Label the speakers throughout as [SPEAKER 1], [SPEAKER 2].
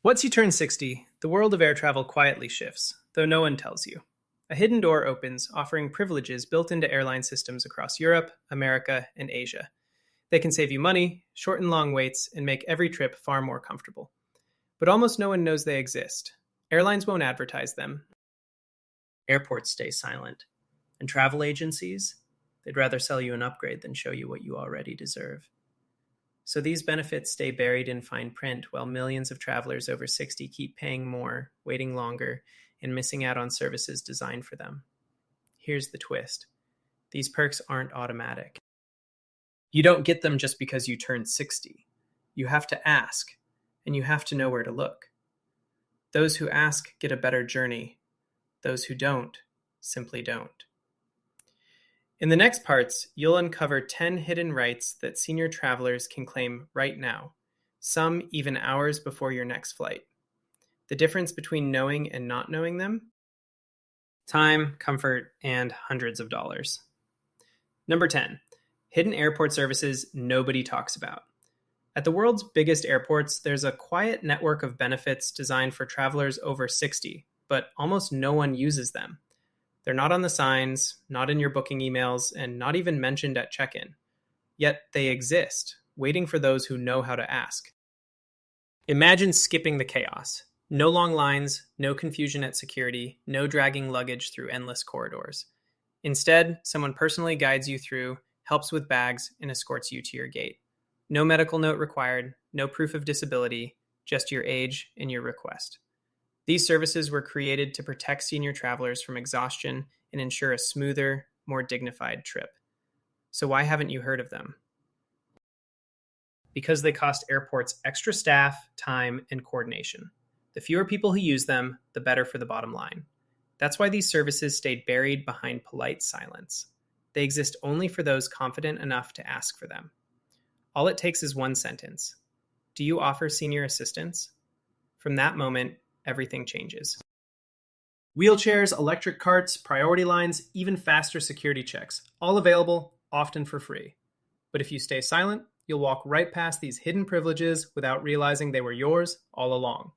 [SPEAKER 1] Once you turn 60, the world of air travel quietly shifts, though no one tells you. A hidden door opens, offering privileges built into airline systems across Europe, America, and Asia. They can save you money, shorten long waits, and make every trip far more comfortable. But almost no one knows they exist. Airlines won't advertise them. Airports stay silent. And travel agencies? They'd rather sell you an upgrade than show you what you already deserve. So these benefits stay buried in fine print while millions of travelers over 60 keep paying more, waiting longer, and missing out on services designed for them. Here's the twist. These perks aren't automatic. You don't get them just because you turned 60. You have to ask, and you have to know where to look. Those who ask get a better journey. Those who don't simply don't. In the next parts, you'll uncover 10 hidden rights that senior travelers can claim right now, some even hours before your next flight. The difference between knowing and not knowing them? Time, comfort, and hundreds of dollars. Number 10. Hidden airport services nobody talks about. At the world's biggest airports, there's a quiet network of benefits designed for travelers over 60, but almost no one uses them. They're not on the signs, not in your booking emails, and not even mentioned at check-in. Yet they exist, waiting for those who know how to ask. Imagine skipping the chaos. No long lines, no confusion at security, no dragging luggage through endless corridors. Instead, someone personally guides you through, helps with bags, and escorts you to your gate. No medical note required, no proof of disability, just your age and your request. These services were created to protect senior travelers from exhaustion and ensure a smoother, more dignified trip. So why haven't you heard of them? Because they cost airports extra staff, time, and coordination. The fewer people who use them, the better for the bottom line. That's why these services stayed buried behind polite silence. They exist only for those confident enough to ask for them. All it takes is one sentence. Do you offer senior assistance? From that moment, everything changes. Wheelchairs, electric carts, priority lines, even faster security checks, all available, often for free. But if you stay silent, you'll walk right past these hidden privileges without realizing they were yours all along.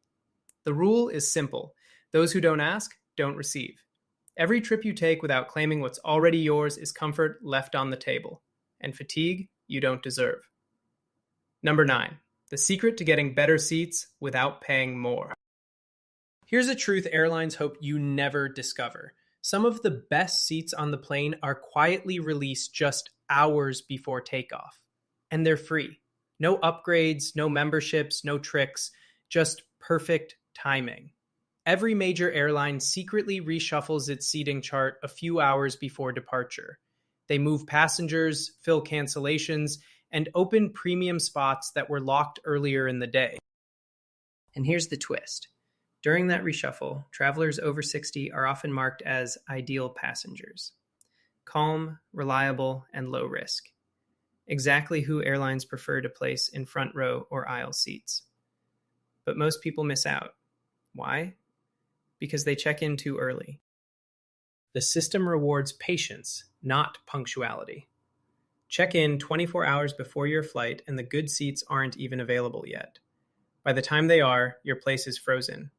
[SPEAKER 1] The rule is simple. Those who don't ask, don't receive. Every trip you take without claiming what's already yours is comfort left on the table, and fatigue you don't deserve. Number 9, the secret to getting better seats without paying more. Here's a truth airlines hope you never discover. Some of the best seats on the plane are quietly released just hours before takeoff. And they're free. No upgrades, no memberships, no tricks, just perfect timing. Every major airline secretly reshuffles its seating chart a few hours before departure. They move passengers, fill cancellations, and open premium spots that were locked earlier in the day. And here's the twist. During that reshuffle, travelers over 60 are often marked as ideal passengers. Calm, reliable, and low risk. Exactly who airlines prefer to place in front row or aisle seats. But most people miss out. Why? Because they check in too early. The system rewards patience, not punctuality. Check in 24 hours before your flight and the good seats aren't even available yet. By the time they are, your place is frozen,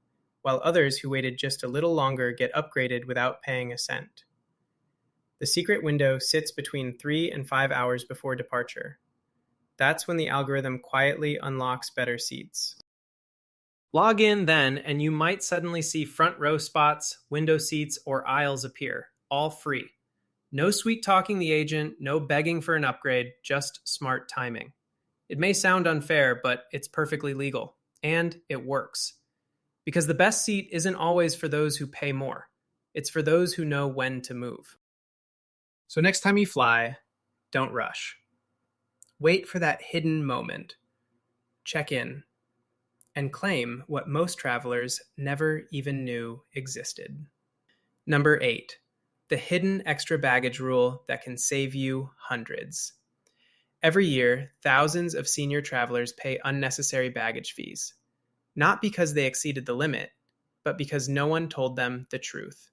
[SPEAKER 1] while others who waited just a little longer get upgraded without paying a cent. The secret window sits between 3 and 5 hours before departure. That's when the algorithm quietly unlocks better seats. Log in then, and you might suddenly see front row spots, window seats, or aisles appear, all free. No sweet talking the agent, no begging for an upgrade, just smart timing. It may sound unfair, but it's perfectly legal, and it works. Because the best seat isn't always for those who pay more. It's for those who know when to move. So next time you fly, don't rush. Wait for that hidden moment. Check in. And claim what most travelers never even knew existed. Number 8. The hidden extra baggage rule that can save you hundreds. Every year, thousands of senior travelers pay unnecessary baggage fees. Not because they exceeded the limit, but because no one told them the truth.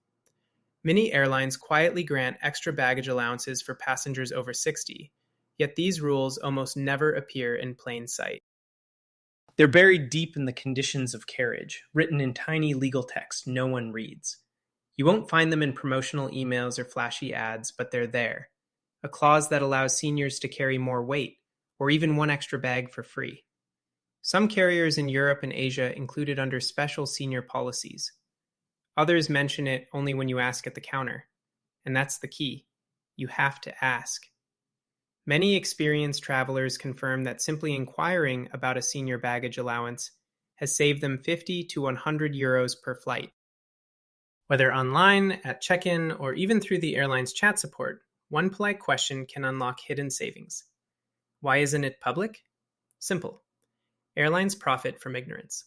[SPEAKER 1] Many airlines quietly grant extra baggage allowances for passengers over 60, yet these rules almost never appear in plain sight. They're buried deep in the conditions of carriage, written in tiny legal text no one reads. You won't find them in promotional emails or flashy ads, but they're there. A clause that allows seniors to carry more weight, or even one extra bag for free. Some carriers in Europe and Asia include it under special senior policies. Others mention it only when you ask at the counter. And that's the key. You have to ask. Many experienced travelers confirm that simply inquiring about a senior baggage allowance has saved them 50 to 100 euros per flight. Whether online, at check-in, or even through the airline's chat support, one polite question can unlock hidden savings. Why isn't it public? Simple. Airlines profit from ignorance.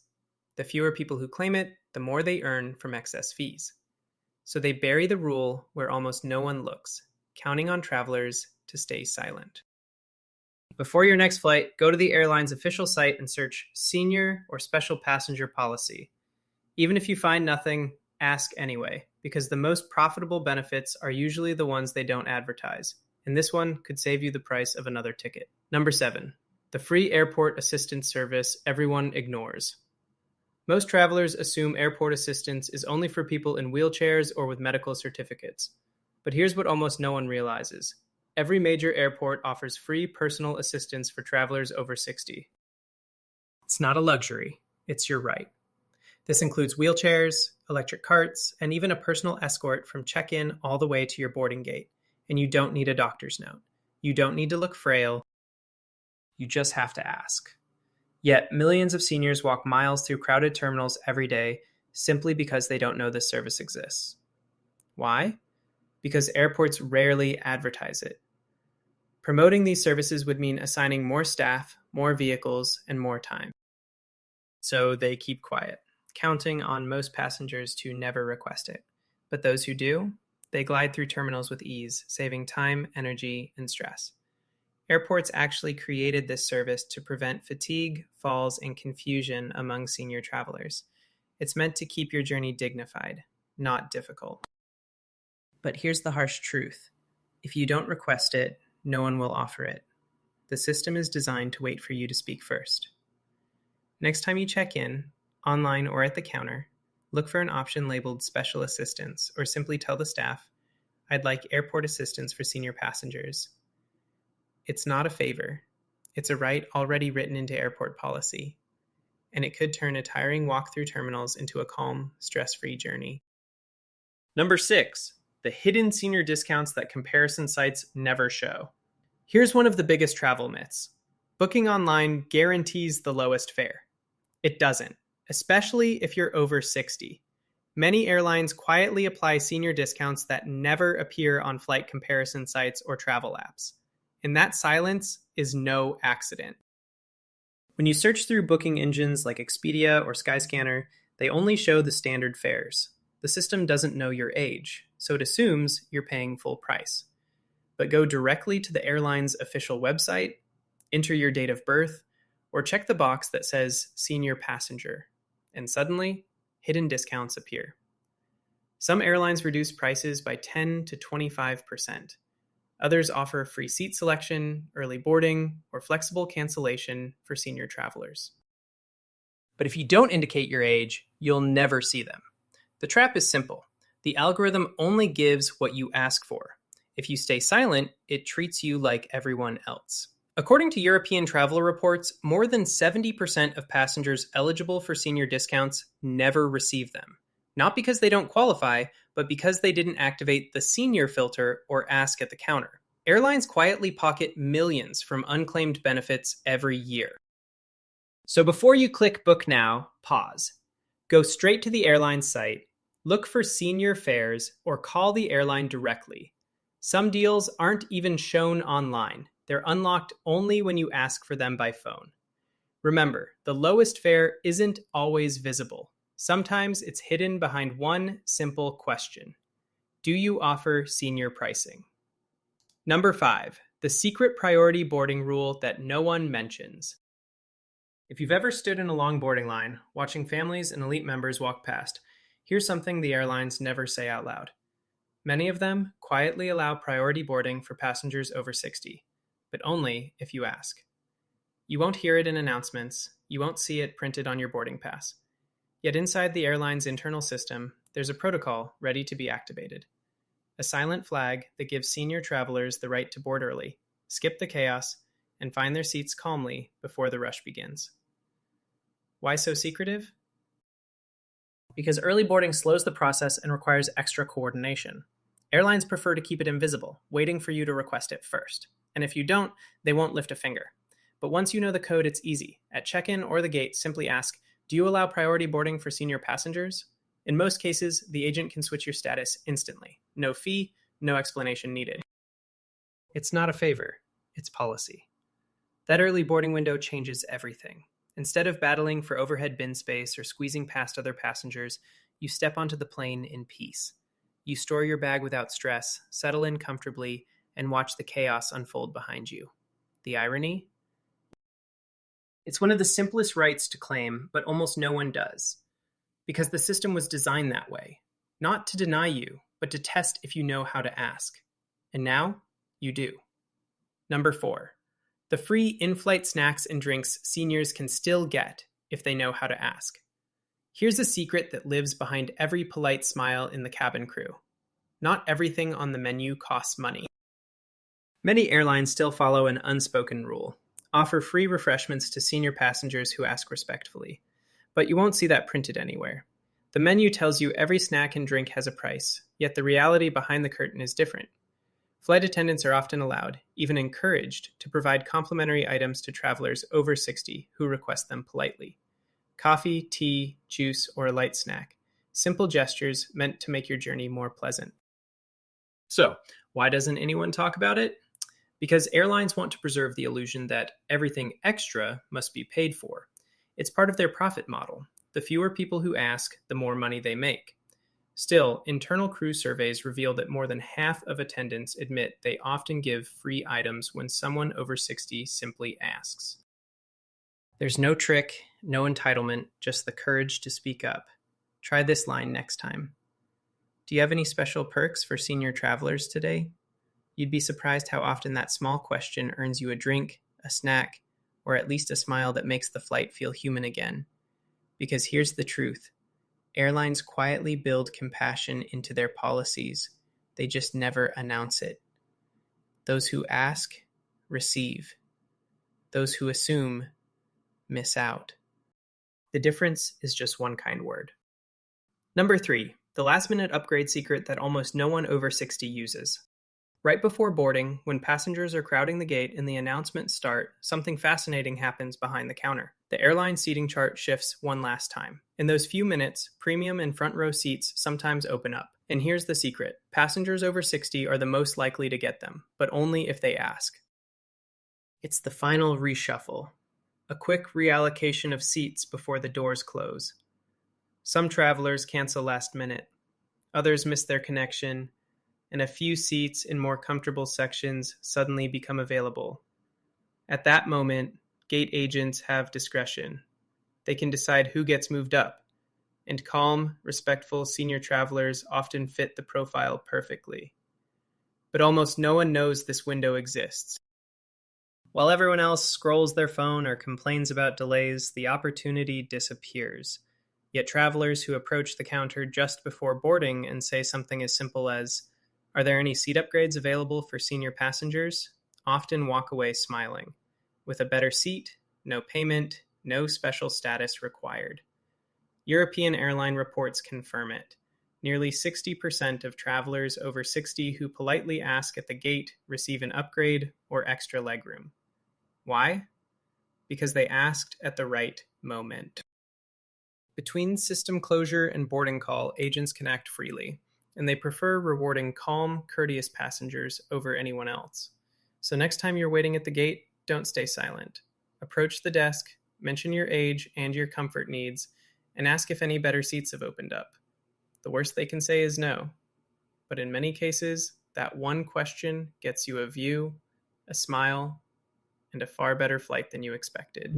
[SPEAKER 1] The fewer people who claim it, the more they earn from excess fees. So they bury the rule where almost no one looks, counting on travelers to stay silent. Before your next flight, go to the airline's official site and search Senior or Special Passenger Policy. Even if you find nothing, ask anyway, because the most profitable benefits are usually the ones they don't advertise, and this one could save you the price of another ticket. Number 7. The free airport assistance service everyone ignores. Most travelers assume airport assistance is only for people in wheelchairs or with medical certificates. But here's what almost no one realizes. Every major airport offers free personal assistance for travelers over 60. It's not a luxury, it's your right. This includes wheelchairs, electric carts, and even a personal escort from check-in all the way to your boarding gate. And you don't need a doctor's note. You don't need to look frail. You just have to ask. Yet, millions of seniors walk miles through crowded terminals every day simply because they don't know this service exists. Why? Because airports rarely advertise it. Promoting these services would mean assigning more staff, more vehicles, and more time. So they keep quiet, counting on most passengers to never request it. But those who do, they glide through terminals with ease, saving time, energy, and stress. Airports actually created this service to prevent fatigue, falls, and confusion among senior travelers. It's meant to keep your journey dignified, not difficult. But here's the harsh truth. If you don't request it, no one will offer it. The system is designed to wait for you to speak first. Next time you check in, online or at the counter, look for an option labeled Special Assistance or simply tell the staff, I'd like airport assistance for senior passengers. It's not a favor. It's a right already written into airport policy. And it could turn a tiring walk through terminals into a calm, stress-free journey. Number 6. The hidden senior discounts that comparison sites never show. Here's one of the biggest travel myths. Booking online guarantees the lowest fare. It doesn't, especially if you're over 60. Many airlines quietly apply senior discounts that never appear on flight comparison sites or travel apps. And that silence is no accident. When you search through booking engines like Expedia or Skyscanner, they only show the standard fares. The system doesn't know your age, so it assumes you're paying full price. But go directly to the airline's official website, enter your date of birth, or check the box that says Senior Passenger, and suddenly, hidden discounts appear. Some airlines reduce prices by 10 to 25%. Others offer free seat selection, early boarding, or flexible cancellation for senior travelers. But if you don't indicate your age, you'll never see them. The trap is simple. The algorithm only gives what you ask for. If you stay silent, it treats you like everyone else. According to European travel reports, more than 70% of passengers eligible for senior discounts never receive them. Not because they don't qualify, but because they didn't activate the senior filter or ask at the counter. Airlines quietly pocket millions from unclaimed benefits every year. So before you click Book Now, pause. Go straight to the airline site, look for senior fares, or call the airline directly. Some deals aren't even shown online. They're unlocked only when you ask for them by phone. Remember, the lowest fare isn't always visible. Sometimes it's hidden behind one simple question. Do you offer senior pricing? Number 5, the secret priority boarding rule that no one mentions. If you've ever stood in a long boarding line, watching families and elite members walk past, here's something the airlines never say out loud. Many of them quietly allow priority boarding for passengers over 60, but only if you ask. You won't hear it in announcements, you won't see it printed on your boarding pass. Yet inside the airline's internal system, there's a protocol ready to be activated. A silent flag that gives senior travelers the right to board early, skip the chaos, and find their seats calmly before the rush begins. Why so secretive? Because early boarding slows the process and requires extra coordination. Airlines prefer to keep it invisible, waiting for you to request it first. And if you don't, they won't lift a finger. But once you know the code, it's easy. At check-in or the gate, simply ask, "Do you allow priority boarding for senior passengers?" In most cases, the agent can switch your status instantly. No fee, no explanation needed. It's not a favor, it's policy. That early boarding window changes everything. Instead of battling for overhead bin space or squeezing past other passengers, you step onto the plane in peace. You store your bag without stress, settle in comfortably, and watch the chaos unfold behind you. The irony? It's one of the simplest rights to claim, but almost no one does. Because the system was designed that way. Not to deny you, but to test if you know how to ask. And now, you do. Number 4. The free in-flight snacks and drinks seniors can still get if they know how to ask. Here's a secret that lives behind every polite smile in the cabin crew. Not everything on the menu costs money. Many airlines still follow an unspoken rule. Offer free refreshments to senior passengers who ask respectfully. But you won't see that printed anywhere. The menu tells you every snack and drink has a price, yet the reality behind the curtain is different. Flight attendants are often allowed, even encouraged, to provide complimentary items to travelers over 60 who request them politely. Coffee, tea, juice, or a light snack. Simple gestures meant to make your journey more pleasant. So, why doesn't anyone talk about it? Because airlines want to preserve the illusion that everything extra must be paid for. It's part of their profit model. The fewer people who ask, the more money they make. Still, internal crew surveys reveal that more than half of attendants admit they often give free items when someone over 60 simply asks. There's no trick, no entitlement, just the courage to speak up. Try this line next time. Do you have any special perks for senior travelers today? You'd be surprised how often that small question earns you a drink, a snack, or at least a smile that makes the flight feel human again. Because here's the truth. Airlines quietly build compassion into their policies. They just never announce it. Those who ask, receive. Those who assume, miss out. The difference is just one kind word. Number 3, the last-minute upgrade secret that almost no one over 60 uses. Right before boarding, when passengers are crowding the gate and the announcements start, something fascinating happens behind the counter. The airline seating chart shifts one last time. In those few minutes, premium and front row seats sometimes open up. And here's the secret. Passengers over 60 are the most likely to get them, but only if they ask. It's the final reshuffle. A quick reallocation of seats before the doors close. Some travelers cancel last minute. Others miss their connection, and a few seats in more comfortable sections suddenly become available. At that moment, gate agents have discretion. They can decide who gets moved up, and calm, respectful senior travelers often fit the profile perfectly. But almost no one knows this window exists. While everyone else scrolls their phone or complains about delays, the opportunity disappears. Yet travelers who approach the counter just before boarding and say something as simple as, "Are there any seat upgrades available for senior passengers?" often walk away smiling. With a better seat, no payment, no special status required. European airline reports confirm it. Nearly 60% of travelers over 60 who politely ask at the gate receive an upgrade or extra legroom. Why? Because they asked at the right moment. Between system closure and boarding call, agents can act freely, and they prefer rewarding calm, courteous passengers over anyone else. So next time you're waiting at the gate, don't stay silent. Approach the desk, mention your age and your comfort needs, and ask if any better seats have opened up. The worst they can say is no. But in many cases, that one question gets you a view, a smile, and a far better flight than you expected.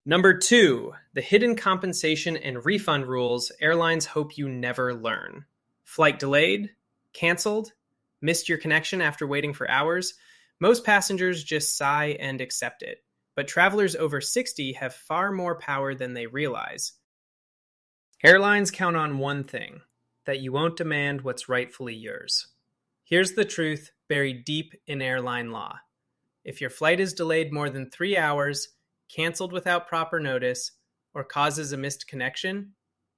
[SPEAKER 1] Number 2, the hidden compensation and refund rules airlines hope you never learn. Flight delayed, canceled, missed your connection after waiting for hours. Most passengers just sigh and accept it. But travelers over 60 have far more power than they realize. Airlines count on one thing: that you won't demand what's rightfully yours. Here's the truth buried deep in airline law. If your flight is delayed more than 3 hours, canceled without proper notice, or causes a missed connection,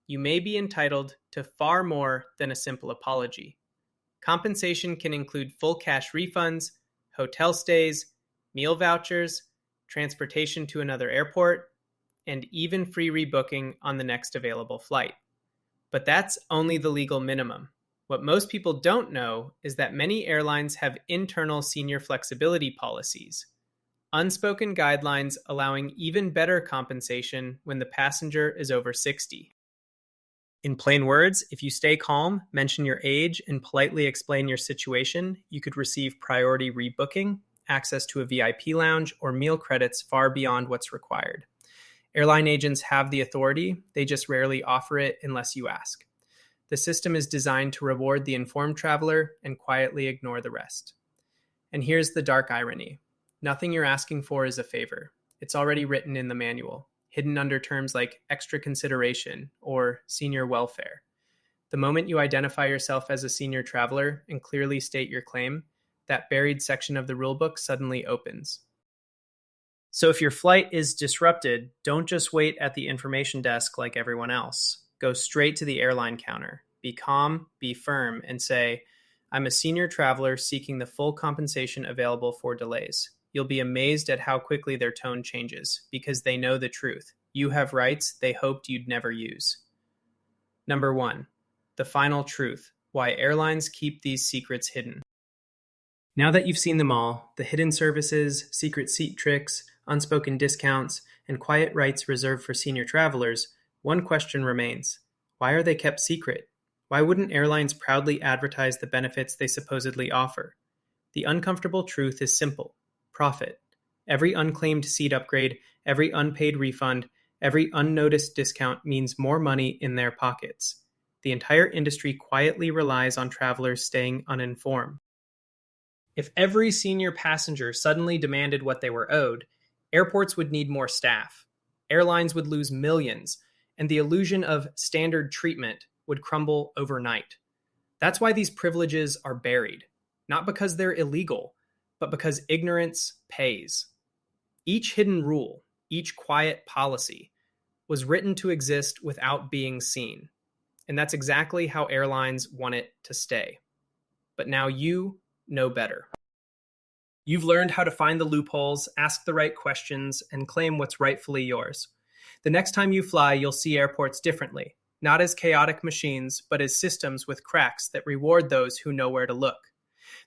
[SPEAKER 1] you may be entitled to far more than a simple apology. Compensation can include full cash refunds, hotel stays, meal vouchers, transportation to another airport, and even free rebooking on the next available flight. But that's only the legal minimum. What most people don't know is that many airlines have internal senior flexibility policies, unspoken guidelines allowing even better compensation when the passenger is over 60. In plain words, if you stay calm, mention your age, and politely explain your situation, you could receive priority rebooking, access to a VIP lounge, or meal credits far beyond what's required. Airline agents have the authority, they just rarely offer it unless you ask. The system is designed to reward the informed traveler and quietly ignore the rest. And here's the dark irony: nothing you're asking for is a favor. It's already written in the manual, hidden under terms like extra consideration or senior welfare. The moment you identify yourself as a senior traveler and clearly state your claim, that buried section of the rulebook suddenly opens. So if your flight is disrupted, don't just wait at the information desk like everyone else. Go straight to the airline counter. Be calm, be firm, and say, "I'm a senior traveler seeking the full compensation available for delays." You'll be amazed at how quickly their tone changes, because they know the truth. You have rights they hoped you'd never use. Number 1, the final truth: why airlines keep these secrets hidden. Now that you've seen them all, the hidden services, secret seat tricks, unspoken discounts, and quiet rights reserved for senior travelers, one question remains: why are they kept secret? Why wouldn't airlines proudly advertise the benefits they supposedly offer? The uncomfortable truth is simple: profit. Every unclaimed seat upgrade, every unpaid refund, every unnoticed discount means more money in their pockets. The entire industry quietly relies on travelers staying uninformed. If every senior passenger suddenly demanded what they were owed, airports would need more staff, airlines would lose millions, and the illusion of standard treatment would crumble overnight. That's why these privileges are buried, not because they're illegal, but because ignorance pays. Each hidden rule, each quiet policy, was written to exist without being seen. And that's exactly how airlines want it to stay. But now you know better. You've learned how to find the loopholes, ask the right questions, and claim what's rightfully yours. The next time you fly, you'll see airports differently, not as chaotic machines, but as systems with cracks that reward those who know where to look.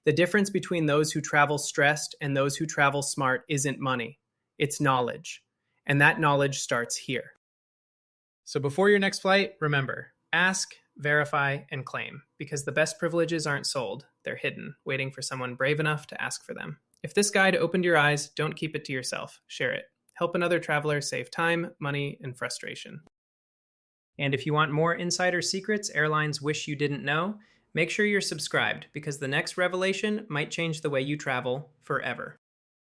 [SPEAKER 1] The difference between those who travel stressed and those who travel smart isn't money, it's knowledge. And that knowledge starts here. So before your next flight, remember, ask, verify, and claim, because the best privileges aren't sold, they're hidden, waiting for someone brave enough to ask for them. If this guide opened your eyes, don't keep it to yourself. Share it. Help another traveler save time, money, and frustration. And if you want more insider secrets airlines wish you didn't know, make sure you're subscribed, because the next revelation might change the way you travel forever.